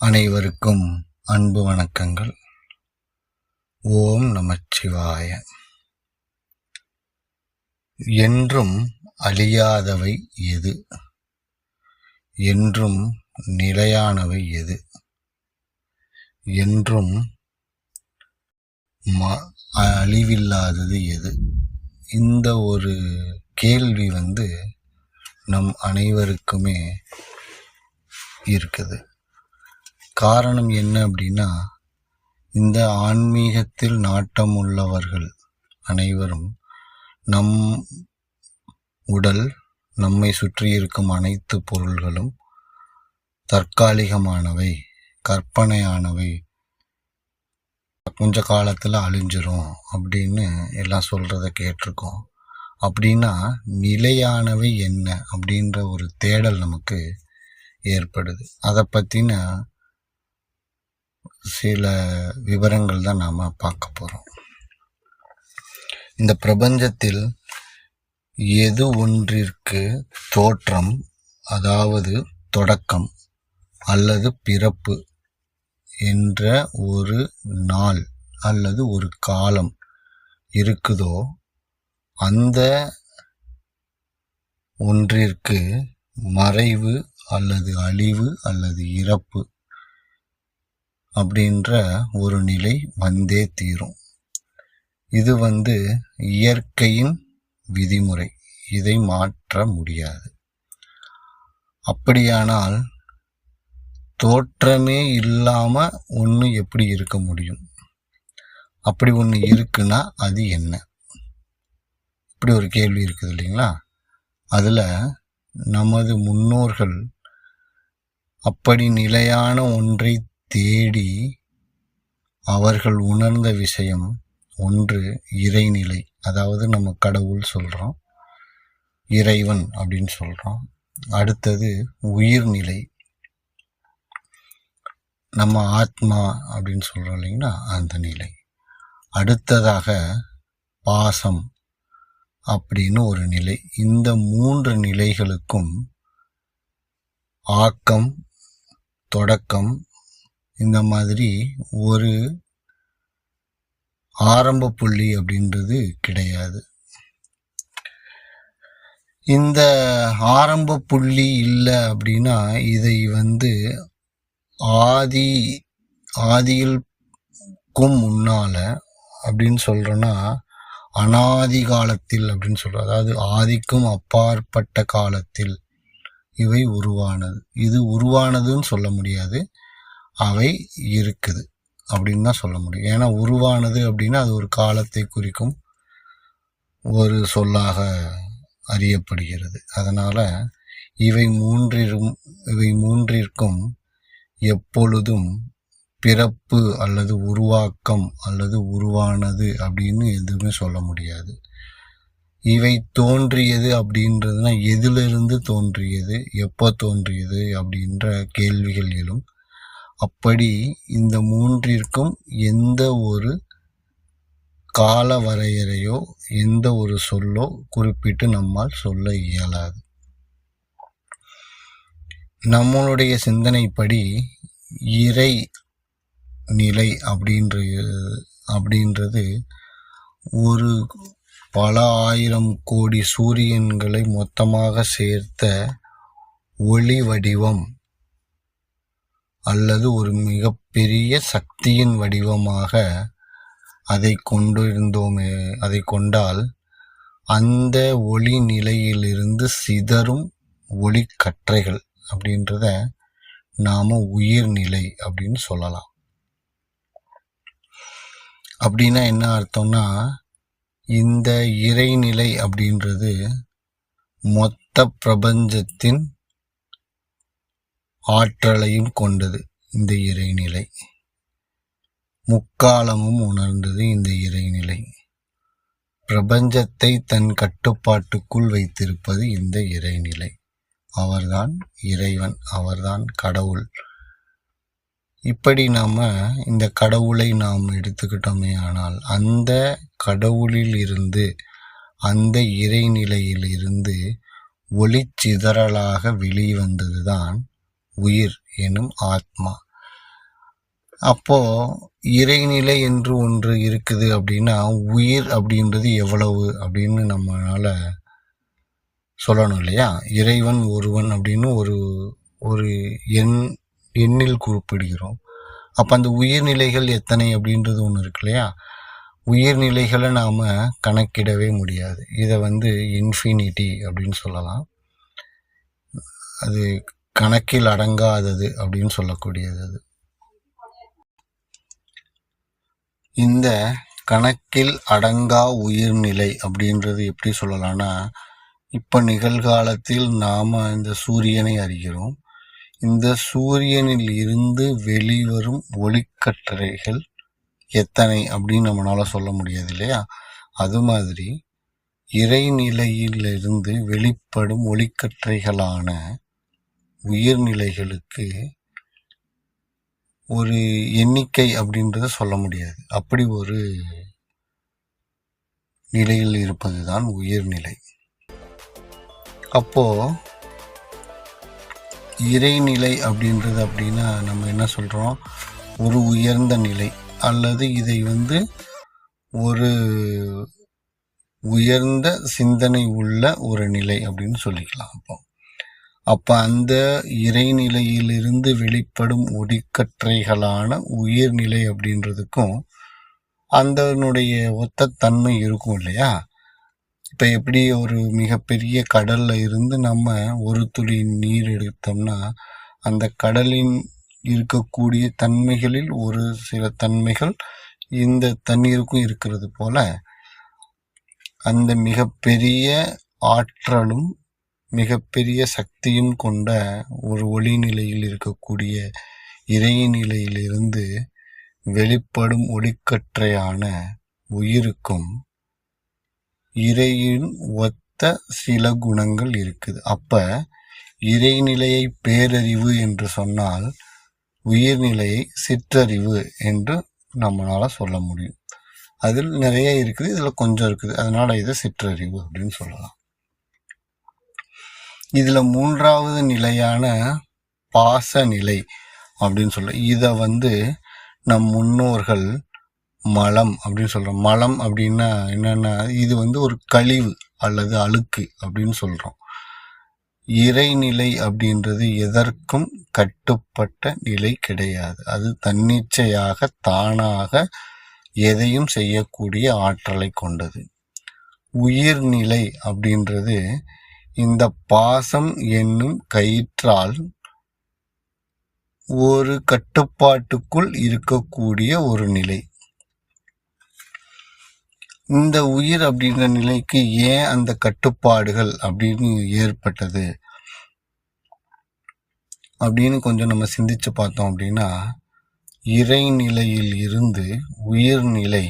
அனைவருக்கும் அன்பு வணக்கங்கள். ஓம் நமச்சிவாய. என்றும் அழியாதவை எது? என்றும் நிலையானவை எது? என்றும் அழிவில்லாதது எது? இந்த ஒரு கேள்வி நம் அனைவருக்குமே இருக்குது. காரணம் என்ன அப்படின்னா, இந்த ஆன்மீகத்தில் நாட்டம் உள்ளவர்கள் அனைவரும் நம் உடல், நம்மை சுற்றி இருக்கும் அனைத்து பொருள்களும் தற்காலிகமானவை, கற்பனையானவை, கொஞ்ச காலத்தில் அழிஞ்சிரும் அப்படின்னு எல்லாம் சொல்கிறத கேட்டிருக்கோம். அப்படின்னா நிலையானவை என்ன அப்படின்ற ஒரு தேடல் நமக்கு ஏற்படுது. அதை பற்றின சில விவரங்கள் தான் நாம் பார்க்க போகிறோம். இந்த பிரபஞ்சத்தில் எது ஒன்றிற்கு தோற்றம், அதாவது தொடக்கம் அல்லது பிறப்பு என்ற ஒரு நாள் அல்லது ஒரு காலம் இருக்குதோ, அந்த ஒன்றிற்கு மறைவு அல்லது அழிவு அல்லது இறப்பு அப்படின்ற ஒரு நிலை வந்தே தீரும். இது இயற்கையின் விதிமுறை, இதை மாற்ற முடியாது. அப்படியானால் தோற்றமே இல்லாம ஒன்று எப்படி இருக்க முடியும்? அப்படி ஒன்று இருக்குன்னா அது என்ன? இப்படி ஒரு கேள்வி இருக்குது இல்லைங்களா? அதுல நமது முன்னோர்கள் அப்படி நிலையான ஒன்றை தேடி அவர்கள் உணர்ந்த விஷயம் ஒன்று இறைநிலை, அதாவது நம்ம கடவுள் சொல்கிறோம், இறைவன் அப்படின்னு சொல்கிறோம். அடுத்தது உயிர்நிலை, நம்ம ஆத்மா அப்படின்னு சொல்கிறோம் இல்லைங்களா, அந்த நிலை. அடுத்ததாக பாசம் அப்படின்னு ஒரு நிலை. இந்த 3 நிலைகளுக்கும் ஆக்கம், தொடக்கம், இந்த மாதிரி ஒரு ஆரம்ப புள்ளி அப்படின்றது கிடையாது. இந்த ஆரம்ப புள்ளி இல்லை அப்படின்னா இதை ஆதியில்க்கும் முன்னால அப்படின்னு சொல்றோன்னா அனாதி காலத்தில் அப்படின்னு சொல்றோம். அதாவது ஆதிக்கும் அப்பாற்பட்ட காலத்தில் இவை உருவானது. இது உருவானதுன்னு சொல்ல முடியாது, அவை இருக்குது அப்படின்னு தான் சொல்ல முடியும். ஏன்னா உருவானது அப்படின்னா அது ஒரு காலத்தை குறிக்கும் ஒரு சொல்லாக அறியப்படுகிறது. அதனால இவை மூன்றிற்கும் எப்பொழுதும் பிறப்பு அல்லது உருவாக்கம் அல்லது உருவானது அப்படின்னு எதுவுமே சொல்ல முடியாது. இவை தோன்றியது அப்படின்றதுனா எதிலிருந்து தோன்றியது, எப்போ தோன்றியது அப்படின்ற கேள்விகள் எழும். அப்படி இந்த 3ற்கும் எந்த ஒரு கால வரையறையோ எந்த ஒரு சொல்லோ குறிப்பிட்டு நம்மால் சொல்ல இயலாது. நம்மளுடைய சிந்தனைப்படி இறை நிலை அப்படின்றது ஒரு பல ஆயிரம் கோடி சூரியன்களை மொத்தமாக சேர்த்த ஒளி வடிவம் அல்லது ஒரு மிகப்பெரிய சக்தியின் வடிவமாக அதை கொண்டால் அந்த ஒளி நிலையிலிருந்து சிதறும் ஒளி கற்றைகள் அப்படின்றத நாம உயிர்நிலை அப்படின்னு சொல்லலாம். அப்படின்னா என்ன அர்த்தம்னா, இந்த இறைநிலை அப்படின்றது மொத்த பிரபஞ்சத்தின் ஆற்றலையும் கொண்டது. இந்த இறைநிலை முக்காலமும் உணர்ந்தது. இந்த இறைநிலை பிரபஞ்சத்தை தன் கட்டுப்பாட்டுக்குள் வைத்திருப்பது இந்த இறைநிலை. அவர்தான் இறைவன், அவர்தான் கடவுள். இப்படி நாம இந்த கடவுளை நாம் எடுத்துக்கிட்டோமே ஆனால் அந்த கடவுளில் இருந்து, அந்த இறைநிலையில் இருந்து ஒளிச்சிதறலாக வெளிவந்ததுதான் உயிர் எனும் ஆத்மா. அப்போ இறைநிலை என்று ஒன்று இருக்குது அப்படின்னா உயிர் அப்படின்றது எவ்வளவு அப்படின்னு நம்மளால சொல்லணும் இல்லையா? இறைவன் ஒருவன் அப்படின்னு ஒரு ஒரு எண்ணில் குறிப்பிடுகிறோம். அப்போ அந்த உயிர்நிலைகள் எத்தனை அப்படின்றது ஒன்று இருக்கு இல்லையா? உயிர்நிலைகளை நாம் கணக்கிடவே முடியாது. இதை இன்ஃபினிட்டி அப்படின்னு சொல்லலாம். அது கணக்கில் அடங்காதது அப்படின்னு சொல்லக்கூடியது. அது இந்த கணக்கில் அடங்கா உயிர்நிலை அப்படின்றது எப்படி சொல்லலாம்னா, இப்போ நிகழ்காலத்தில் நாம் இந்த சூரியனை அறிகிறோம். இந்த சூரியனில் இருந்து வெளிவரும் ஒளிக்கற்றைகள் எத்தனை அப்படின்னு நம்மளால சொல்ல முடியாது இல்லையா? அது மாதிரி இறைநிலையிலிருந்து வெளிப்படும் ஒளிக்கற்றைகளான உயிர்நிலைகளுக்கு ஒரு எண்ணிக்கை அப்படின்றத சொல்ல முடியாது. அப்படி ஒரு நிலையில் இருப்பதுதான் உயிர்நிலை. அப்போ இறைநிலை அப்படின்றது அப்படின்னா நம்ம என்ன சொல்றோம்? ஒரு உயர்ந்த நிலை, அல்லது இதை ஒரு உயர்ந்த சிந்தனை உள்ள ஒரு நிலை அப்படின்னு சொல்லிக்கலாம். அப்போ அந்த இறைநிலையிலிருந்து வெளிப்படும் ஒளிக்கற்றைகளான உயிர்நிலை அப்படின்றதுக்கும் அதனுடைய ஒத்த தன்மை இருக்கும் இல்லையா? இப்போ எப்படி ஒரு மிகப்பெரிய கடல்ல இருந்து நம்ம ஒரு துளி நீர் எடுத்தோம்னா அந்த கடலின் இருக்கக்கூடிய தன்மைகளில் ஒரு சில தன்மைகள் இந்த தண்ணீருக்கும் இருக்கிறது போல, அந்த மிகப்பெரிய ஆற்றலும் மிகப்பெரிய சக்தியும் கொண்ட ஒரு ஒளிநிலையில் இருக்கக்கூடிய இறைநிலையிலிருந்து வெளிப்படும் ஒளிக்கற்றையான உயிருக்கும் இறையின் ஒத்த சில குணங்கள் இருக்குது. அப்ப இறைநிலையை பேரறிவு என்று சொன்னால் உயிர்நிலையை சிற்றறிவு என்று நம்மளால சொல்ல முடியும். அதில் நிறைய இருக்குது, இதுல கொஞ்சம் இருக்குது, அதனால இது சிற்றறிவு அப்படின்னு சொல்லலாம். இதுல மூன்றாவது நிலையான பாச நிலை அப்படின்னு சொல்ல, இத நம் முன்னோர்கள் மலம் அப்படின்னு சொல்றோம். மலம் அப்படின்னா என்னன்னா, இது ஒரு கழிவு அல்லது அழுக்கு அப்படின்னு சொல்றோம். இறைநிலை அப்படின்றது எதற்கும் கட்டுப்பட்ட நிலை கிடையாது. அது தன்னிச்சையாக தானாக எதையும் செய்யக்கூடிய ஆற்றலை கொண்டது. உயிர்நிலை அப்படின்றது இந்த பாசம் என்னும் கயிற்றால் ஒரு கட்டுப்பாட்டுக்குள் இருக்கக்கூடிய ஒரு நிலை. இந்த உயிர் அப்படின்ற நிலைக்கு ஏன் அந்த கட்டுப்பாடுகள் அப்படின்னு ஏற்பட்டது அப்படின்னு கொஞ்சம் நம்ம சிந்திச்சு பார்த்தோம் அப்படின்னா, இறைநிலையில் இருந்து உயிர்நிலை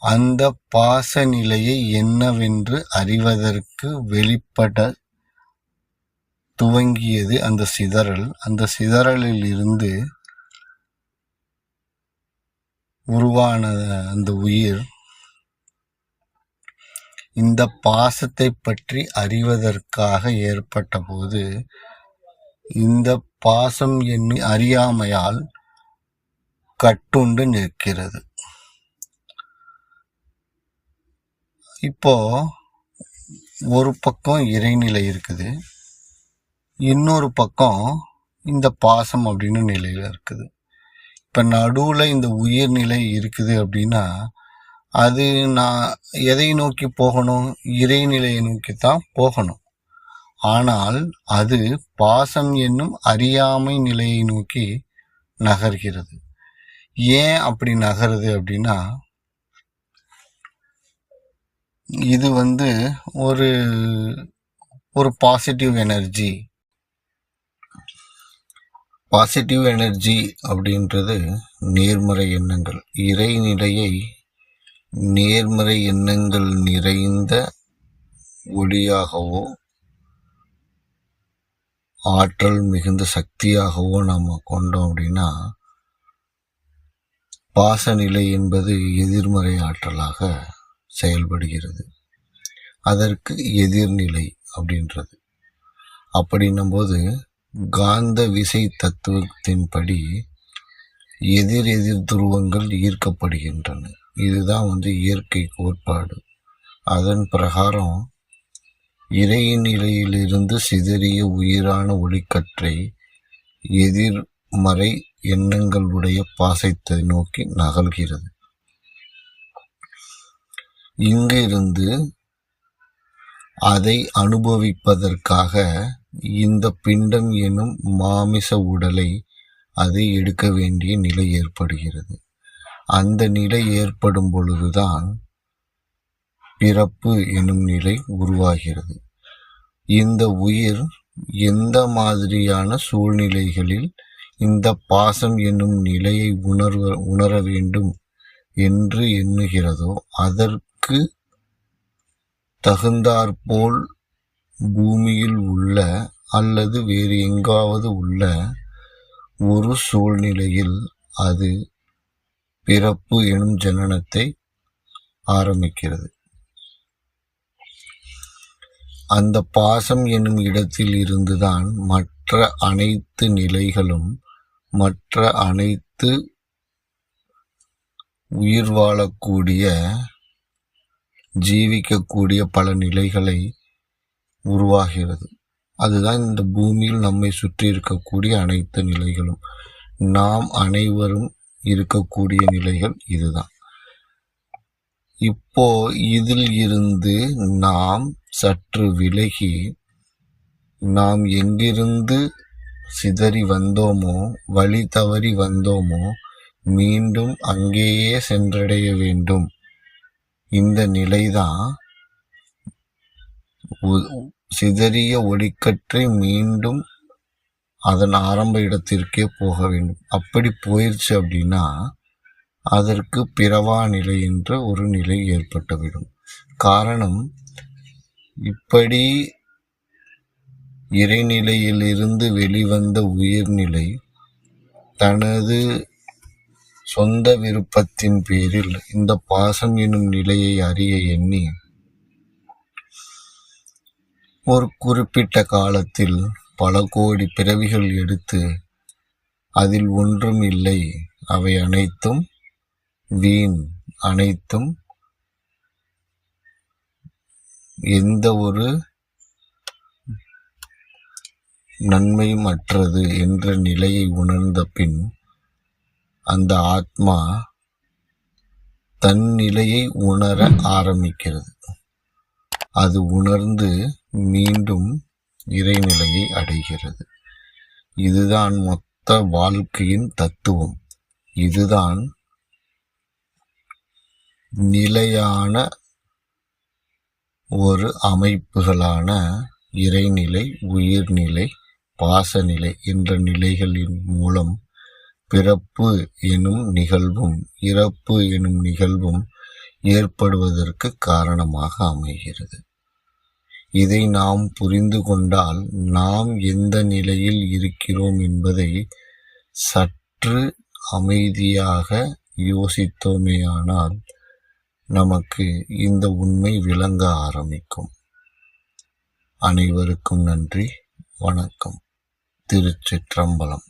அந்த பாச நிலையை என்னவென்று அறிவதற்கு வெளிப்பட துவங்கியது அந்த சிதறல். அந்த சிதறலில் இருந்து உருவான அந்த உயிர் இந்த பாசத்தை பற்றி அறிவதற்காக ஏற்பட்ட போது இந்த பாசம் என்னும் அறியாமையால் கட்டுண்டு நிற்கிறது. இப்போ ஒரு பக்கம் இறைநிலை இருக்குது, இன்னொரு பக்கம் இந்த பாசம் அப்படின்னு நிலையில இருக்குது. இப்ப நடுவுல இந்த உயிர்நிலை இருக்குது அப்படின்னா அது நான் எதை நோக்கி போகணும்? இறைநிலையை நோக்கித்தான் போகணும். ஆனால் அது பாசம் என்னும் அறியாமை நிலையை நோக்கி நகர்கிறது. ஏன் அப்படி நகருது அப்படின்னா, இது ஒரு பாசிட்டிவ் எனர்ஜி. பாசிட்டிவ் எனர்ஜி அப்படின்றது நேர்மறை எண்ணங்கள். இறைநிலையை நேர்மறை எண்ணங்கள் நிறைந்த ஒளியாகவோ ஆற்றல் மிகுந்த சக்தியாகவோ நாம் கொண்டோம் அப்படின்னா, பாசநிலை என்பது எதிர்மறை ஆற்றலாக செயல்படுகிறது. அதற்கு எதிர்நிலை அப்படின்றது. அப்படின்னும் போது காந்த விசை தத்துவத்தின்படி எதிர் எதிர் துருவங்கள் ஈர்க்கப்படுகின்றன. இதுதான் இயற்கை கோட்பாடு. அதன் பிரகாரம் இறைநிலையிலிருந்து சிதறிய உயிரான ஒளிக்கற்றை எதிர்மறை எண்ணங்களுடைய பாசத்தை நோக்கி நகல்கிறது. இங்கிருந்து அதை அனுபவிப்பதற்காக இந்த பிண்டம் எனும் மாமிச உடலை அதை எடுக்க வேண்டிய நிலை ஏற்படுகிறது. அந்த நிலை ஏற்படும் பொழுதுதான் பிறப்பு எனும் நிலை உருவாகிறது. இந்த உயிர் எந்த மாதிரியான சூழ்நிலைகளில் இந்த பாசம் என்னும் நிலையை உணர வேண்டும் என்று எண்ணுகிறதோ அதற்கு தகுந்தாற்போல் பூமியில் உள்ள அல்லது வேறு எங்காவது உள்ள ஒரு சூழ்நிலையில் அது பிறப்பு எனும் ஜனனத்தை ஆரம்பிக்கிறது. அந்த பாசம் எனும் இடத்தில் இருந்துதான் மற்ற அனைத்து நிலைகளும் மற்ற அனைத்து உயிர் வாழக்கூடிய ஜீவிக்கக்கூடிய பல நிலைகளை உருவாகிறது. அதுதான் இந்த பூமியில் நம்மை சுற்றி இருக்கக்கூடிய அனைத்து நிலைகளும், நாம் அனைவரும் இருக்கக்கூடிய நிலைகள் இதுதான். இப்போ இதில் இருந்து நாம் சற்று விலகி நாம் எங்கிருந்து சிதறி வந்தோமோ, வழி தவறி வந்தோமோ, மீண்டும் அங்கேயே சென்றடைய வேண்டும். இந்த நிலைதான் சிதறிய ஒளிக்கற்றை மீண்டும் அதன் ஆரம்ப இடத்திற்கே போக வேண்டும். அப்படி போயிடுச்சு அப்படின்னா அதற்கு பிறவா நிலை என்ற ஒரு நிலை ஏற்பட்டுவிடும். காரணம், இப்படி இறைநிலையிலிருந்து வெளிவந்த உயிர்நிலை தனது சொந்த விருப்பத்தின் பேரில் இந்த பாசம் எனும் நிலையை அறிய எண்ணி ஒரு குறிப்பிட்ட காலத்தில் பல கோடி பிறவிகள் எடுத்து அதில் ஒன்றும் இல்லை, அவை அனைத்தும் வீண், அனைத்தும் எந்த ஒரு நன்மையும் அற்றது என்ற நிலையை உணர்ந்த பின் அந்த ஆத்மா தன் நிலையை உணர ஆரம்பிக்கிறது. அது உணர்ந்து மீண்டும் இறைநிலையை அடைகிறது. இதுதான் மொத்த வாழ்க்கையின் தத்துவம். இதுதான் நிலையான ஒரு அமைப்புகளான இறைநிலை, உயிர்நிலை, பாசநிலை என்ற நிலைகளின் மூலம் பிறப்பு எனும் நிகழ்வும் இறப்பு எனும் நிகழ்வும் ஏற்படுவதற்கு காரணமாக அமைகிறது. இதை நாம் புரிந்து கொண்டால் நாம் எந்த நிலையில் இருக்கிறோம் என்பதை சற்று அமைதியாக யோசித்தோமேயானால் நமக்கு இந்த உண்மை விளங்க ஆரம்பிக்கும். அனைவருக்கும் நன்றி, வணக்கம். திருச்சிற்றம்பலம்.